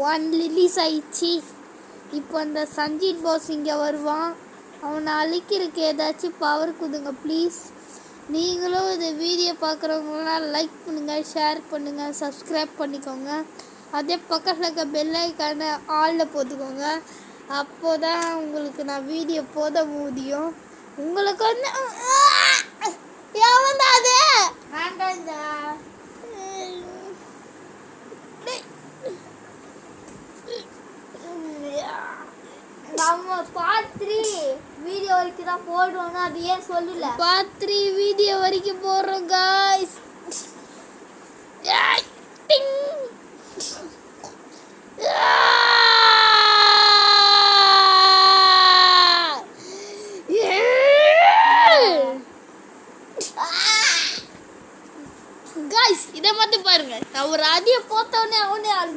1 release ஆயிடுச்சு. இப்போ அந்த சஞ்சீத் பாஸ் இங்கே வருவான். அவனை அழிக்கிறதுக்கு ஏதாச்சும் பவர் கொடுங்க ப்ளீஸ். நீங்களும் இந்த வீடியோ பார்க்குறவங்களாம் லைக் பண்ணுங்கள், ஷேர் பண்ணுங்கள், சப்ஸ்கிரைப் பண்ணிக்கோங்க. அதே பக்கத்தில் இருக்க பெல் ஐக்கானை ஆளில் போட்டுக்கோங்க. அப்போ தான் உங்களுக்கு நான் வீடியோ போட முடியும். உங்களுக்கு வந்து எவன்டா அது? நம்ம பார்ட் 3 வீடியோ வரைக்கும் தான் போடுவோங்க. அது ஏன் சொல்லல? பார்ட் 3 வீடியோ வரைக்கும் போடுறோம் गाइस.